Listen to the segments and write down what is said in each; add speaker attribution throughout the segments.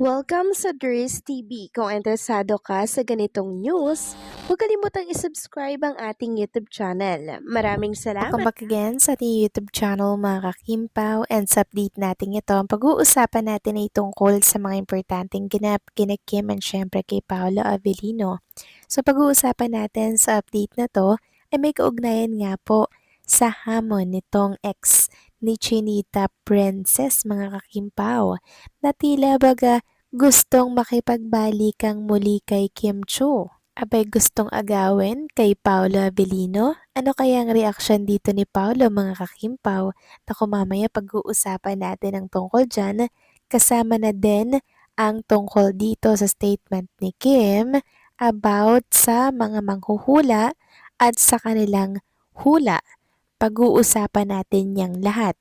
Speaker 1: Welcome sa Dries TV. Kung interesado ka sa ganitong news, huwag kalimutang isubscribe ang ating YouTube channel. Maraming
Speaker 2: Welcome
Speaker 1: salamat!
Speaker 2: back again sa ating YouTube channel mga kakimpaw, and sa update natin ito, ang pag-uusapan natin ay tungkol sa mga importanteng ganap kina Kim and syempre kay Paolo Avellino. So pag-uusapan natin sa update na to ay may kaugnayan nga po sa hamon nitong ex ni Chinita Princess mga kakimpaw na tila baga gustong makipagbalikan muli kay Kim Chiu. Abay gustong agawin kay Paolo Avellino? Ano kaya ang reaksyon dito ni Paolo mga kakimpaw? Naku mamaya pag-uusapan natin ang tungkol dyan. Kasama na din ang tungkol dito sa statement ni Kim about sa mga manghuhula at sa kanilang hula. Pag-uusapan natin yang lahat.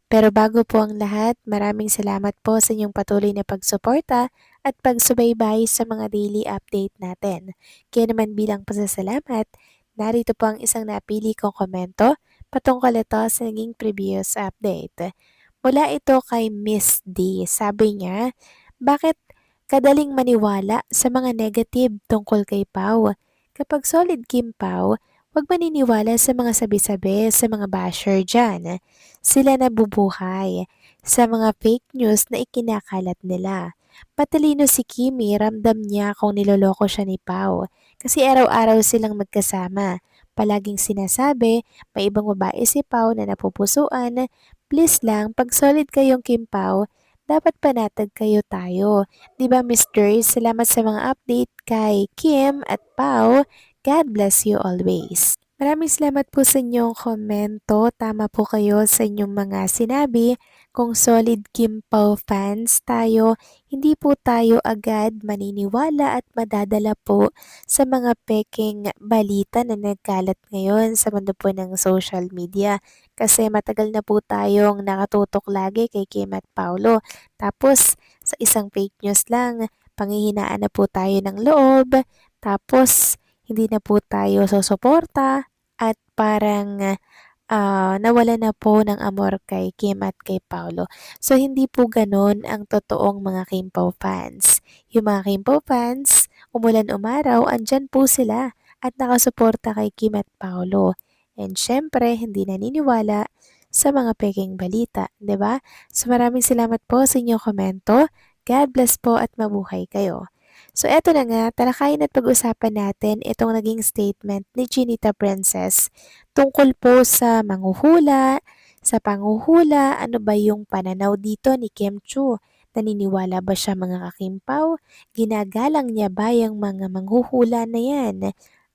Speaker 2: Pero bago po ang lahat, maraming salamat po sa inyong patuloy na pagsuporta at pagsubaybay sa mga daily update natin. Kaya naman bilang pasasalamat, narito po ang isang napili kong komento patungkol ito sa naging previous update. Mula ito kay Miss D. Sabi niya, bakit kadaling maniwala sa mga negative tungkol kay Pau? Kapag solid Kim Pau, huwag maniniwala sa mga sabi-sabi sa mga basher dyan. Sila nabubuhay sa mga fake news na ikinakalat nila. Patalino si Kimi, ramdam niya kung niloloko siya ni Pau. Kasi araw-araw silang magkasama. Palaging sinasabi, may ibang babae si Pau na napupusuan. Please lang, pag solid kayong Kim Pau, dapat panatag kayo tayo. Diba Mr. Salamat sa mga update kay Kim at Pau. God bless you always. Maraming salamat po sa inyong komento. Tama po kayo sa inyong mga sinabi. Kung solid Kim Pao fans tayo, hindi po tayo agad maniniwala at madadala po sa mga peking balita na nagkalat ngayon sa mundo po ng social media. Kasi matagal na po tayong nakatutok lagi kay Kim at Paolo. Tapos sa isang fake news lang, panghihinaan na po tayo ng loob. Tapos hindi na po tayo susuporta at parang nawala na po ng amor kay Kim at kay Paolo. So, hindi po ganon ang totoong mga Kim Pao fans. Yung mga Kim Pao fans, umulan umaraw, andyan po sila at nakasuporta kay Kim at Paolo. And syempre, hindi naniniwala sa mga peking balita, 'di ba? So, maraming salamat po sa inyong komento. God bless po at mabuhay kayo. So eto na nga, talakayin at pag-usapan natin itong naging statement ni Chinita Princess tungkol po sa manghuhula, sa panghuhula, ano ba yung pananaw dito ni Kim Chiu? Naniniwala ba siya mga kakimpaw? Ginagalang niya ba yung mga manghuhula na yan?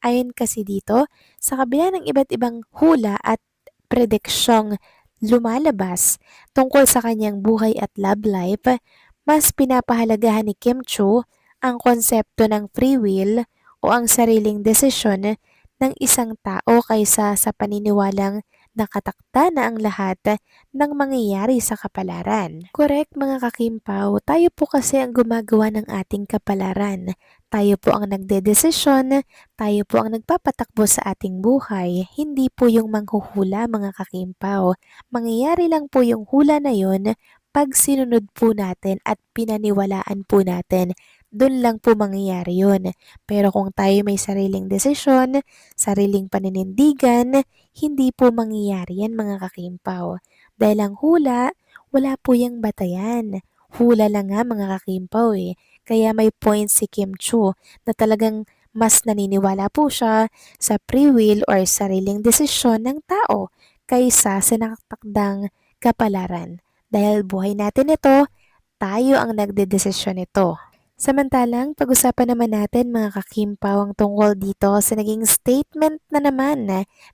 Speaker 2: Ayon kasi dito, sa kabila ng iba't ibang hula at prediksyong lumalabas tungkol sa kanyang buhay at love life, mas pinapahalagahan ni Kim Chiu ang konsepto ng free will o ang sariling desisyon ng isang tao kaysa sa paniniwalang nakatakda na ang lahat ng mangyayari sa kapalaran. Correct mga kakimpaw, tayo po kasi ang gumagawa ng ating kapalaran. Tayo po ang nagdedesisyon, tayo po ang nagpapatakbo sa ating buhay, hindi po yung manghuhula mga kakimpaw. Mangyayari lang po yung hula na yon pag sinunod po natin at pinaniwalaan po natin, dun lang po mangyayari yun. Pero kung tayo may sariling desisyon, sariling paninindigan, hindi po mangyayari yan mga kakimpaw. Dahil ang hula, wala po yung batayan. Hula lang nga mga kakimpaw eh. Kaya may point si Kim Chiu na talagang mas naniniwala po siya sa free will or sariling desisyon ng tao kaysa sa nakatakdang kapalaran. Dahil buhay natin ito, tayo ang nagdedesisyon nito. Samantalang, pag-usapan naman natin mga kakimpaw ang tungkol dito sa naging statement na naman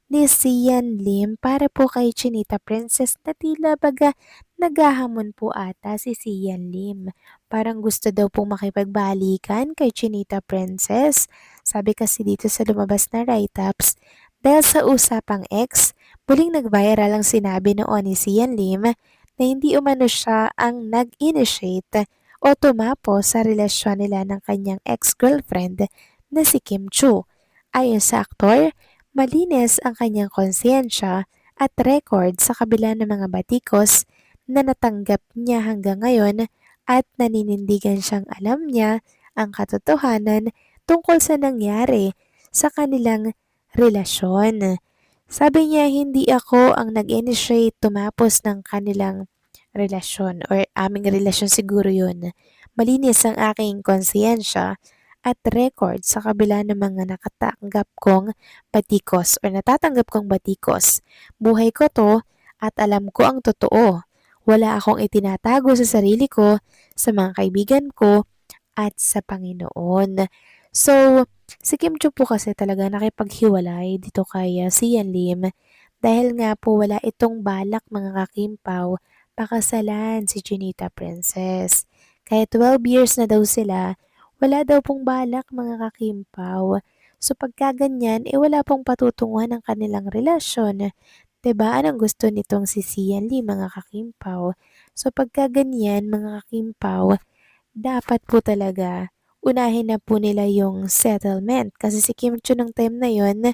Speaker 2: ni Sian Lim para po kay Chinita Princess na tila baga naghahamon po ata si Sian Lim. Parang gusto daw pong makipagbalikan kay Chinita Princess. Sabi kasi dito sa lumabas na write-ups, dahil sa usapang ex, muling nag-viral ang sinabi noon ni Sian Lim na hindi umano siya ang nag-initiate o tumapo sa relasyon nila ng kanyang ex-girlfriend na si Kim Chiu. Ayon sa aktor, malinis ang kanyang konsensya at record sa kabila ng mga batikos na natanggap niya hanggang ngayon at naninindigan siyang alam niya ang katotohanan tungkol sa nangyari sa kanilang relasyon. Sabi niya, hindi ako ang nag-initiate tumapos ng kanilang relasyon or aming relasyon siguro yun. Malinis ang aking konsensya at record sa kabila ng mga nakatanggap kong batikos or natatanggap kong batikos. Buhay ko to at alam ko ang totoo. Wala akong itinatago sa sarili ko, sa mga kaibigan ko, at sa Panginoon. So, si Kim Chiu po kasi talaga nakipaghiwalay dito kay Sian Lim dahil nga po wala itong balak mga kakimpaw pakasalan si Junita Princess. Kaya 12 years na daw sila, wala daw pong balak mga kakimpaw. So pagka ganyan, wala pong patutunguhan ng kanilang relasyon. 'Di ba? Anong gusto nitong si Sian Lim mga kakimpaw? So pagka ganyan mga kakimpaw, dapat po talaga unahin na po nila yung settlement kasi si Kim Chiu ng time na yon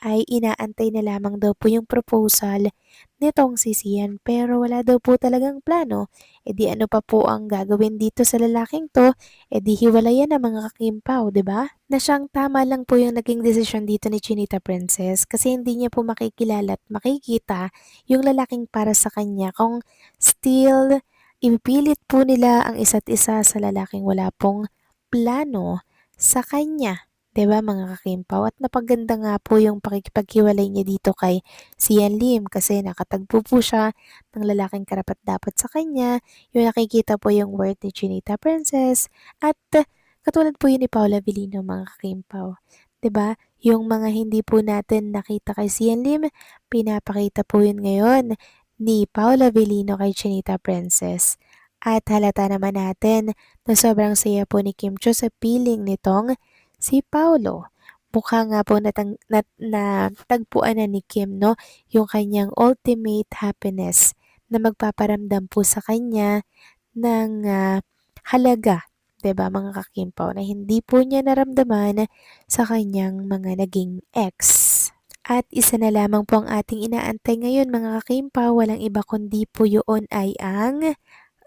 Speaker 2: ay inaantay na lamang daw po yung proposal nitong si Sian pero wala daw po talagang plano. E di ano pa po ang gagawin dito sa lalaking to? E di hiwalayan na mga kakimpaw, 'di ba? Na siyang tama lang po yung naging desisyon dito ni Chinita Princess kasi hindi niya po makikilala at makikita yung lalaking para sa kanya kung still ipipilit po nila ang isa't isa sa lalaking wala pong plano sa kanya. 'Di ba mga kakimpaw? At napaganda nga po yung pakikipaghiwalay niya dito kay Sian Lim kasi nakatagpo po siya ng lalaking karapat-dapat sa kanya, yung nakikita po yung worth ni Chinita Princess at katulad po yun ni Paula Avellino mga kakimpaw. 'Di ba? Yung mga hindi po natin nakita kay Sian Lim, pinapakita po yun ngayon ni Paula Avellino kay Chinita Princess. At halata naman natin na sobrang saya po ni Kim Chiu sa piling nitong si Paulo. Mukha nga po natagpuan na ni Kim, no, yung kanyang ultimate happiness na magpaparamdam po sa kanya ng halaga, 'di ba mga kakimpaw, na hindi po niya naramdaman sa kanyang mga naging ex. At isa na lamang po ang ating inaantay ngayon mga kakimpaw, walang iba kundi po yun ay ang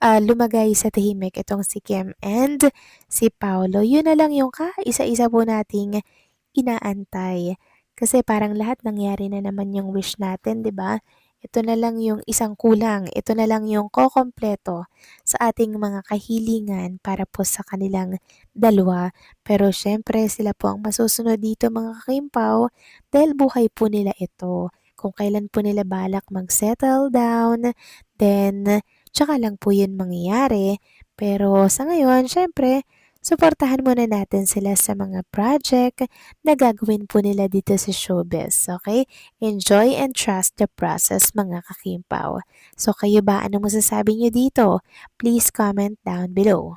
Speaker 2: lumagay sa tahimik itong si Kim and si Paolo. Yun na lang yung kaisa-isa po nating inaantay. Kasi parang lahat nangyari na naman yung wish natin, 'di ba? Ito na lang yung isang kulang, ito na lang yung kokompleto sa ating mga kahilingan para po sa kanilang dalawa. Pero syempre sila po ang masusunod dito mga kakimpaw dahil buhay po nila ito. Kung kailan po nila balak mag-settle down, then tsaka lang po yun mangyayari. Pero sa ngayon, syempre, suportahan muna natin sila sa mga project na gagawin po nila dito sa showbiz, okay? Enjoy and trust the process mga kakimpaw. So kayo ba, ano masasabi nyo dito? Please comment down below.